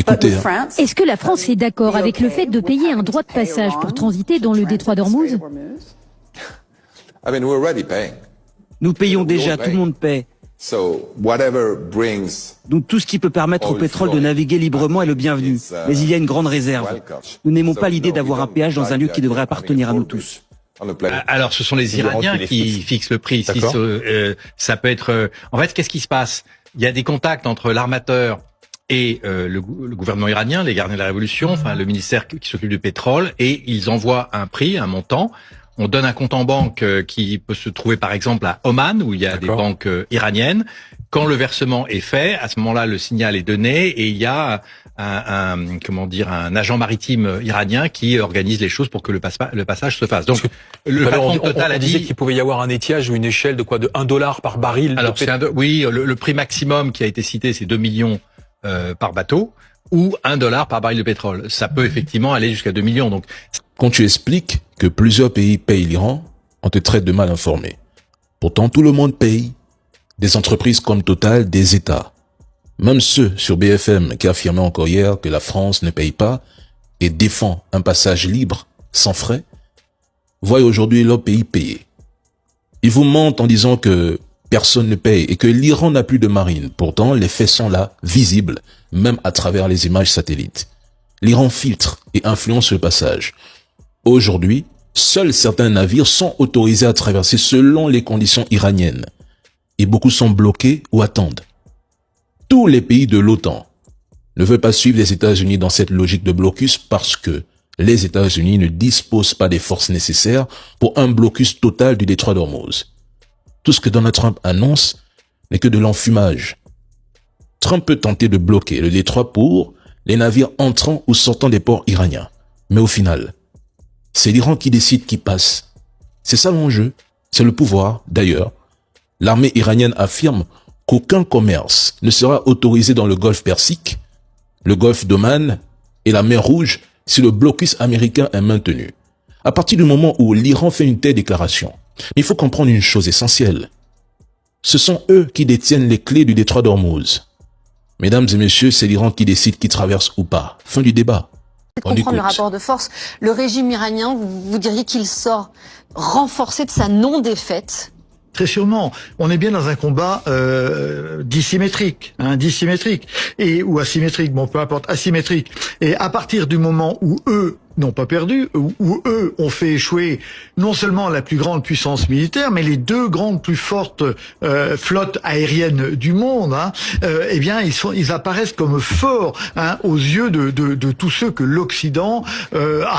Écoutez, Est-ce que la France est d'accord avec le fait de payer un droit de passage pour transiter dans le détroit d'Ormuz? Nous payons déjà, tout le monde paie. Donc tout ce qui peut permettre au pétrole de naviguer librement est le bienvenu. Mais il y a une grande réserve. Nous n'aimons pas l'idée d'avoir un péage dans un lieu qui devrait appartenir à nous tous. Alors, ce sont les Iraniens qui fixent le prix. Si ça peut être. En fait, qu'est-ce qui se passe? Il y a des contacts entre l'armateur et le gouvernement iranien, les gardiens de la révolution, enfin le ministère qui s'occupe du pétrole, et ils envoient un prix, un montant. On donne un compte en banque qui peut se trouver par exemple à Oman, où il y a des banques iraniennes. Quand le versement est fait, à ce moment-là, le signal est donné et il y a un agent maritime iranien qui organise les choses pour que le passage se fasse. Donc, le patron de Total a dit qu'il pouvait y avoir un étiage ou une échelle de quoi, de $1 par baril. Alors, oui, le prix maximum qui a été cité, c'est 2 millions par bateau ou $1 par baril de pétrole. Ça peut effectivement aller jusqu'à 2 millions. Donc, quand tu expliques que plusieurs pays payent l'Iran, on te traite de mal informé. Pourtant, tout le monde paye. Des entreprises comme Total, des États. Même ceux sur BFM qui affirmaient encore hier que la France ne paye pas et défend un passage libre, sans frais, voient aujourd'hui leur pays payer. Ils vous mentent en disant que personne ne paye et que l'Iran n'a plus de marine. Pourtant, les faits sont là, visibles, même à travers les images satellites. L'Iran filtre et influence le passage. Aujourd'hui, seuls certains navires sont autorisés à traverser selon les conditions iraniennes. Et beaucoup sont bloqués ou attendent. Tous les pays de l'OTAN ne veulent pas suivre les États-Unis dans cette logique de blocus parce que les États-Unis ne disposent pas des forces nécessaires pour un blocus total du détroit d'Ormuz. Tout ce que Donald Trump annonce n'est que de l'enfumage. Trump peut tenter de bloquer le détroit pour les navires entrant ou sortant des ports iraniens. Mais au final, c'est l'Iran qui décide qui passe. C'est ça l'enjeu. C'est le pouvoir, d'ailleurs. L'armée iranienne affirme qu'aucun commerce ne sera autorisé dans le golfe Persique, le golfe d'Oman et la mer Rouge si le blocus américain est maintenu. À partir du moment où l'Iran fait une telle déclaration, il faut comprendre une chose essentielle. Ce sont eux qui détiennent les clés du détroit d'Ormuz. Mesdames et messieurs, c'est l'Iran qui décide qui traverse ou pas. Fin du débat. On comprend le rapport de force. Le régime iranien, vous diriez qu'il sort renforcé de sa non-défaite? Très sûrement. On est bien dans un combat dissymétrique, ou asymétrique, bon peu importe, asymétrique. Et à partir du moment où eux n'ont pas perdu, où eux ont fait échouer non seulement la plus grande puissance militaire, mais les deux grandes plus fortes flottes aériennes du monde, eh bien ils apparaissent comme forts aux yeux de tous ceux que l'Occident a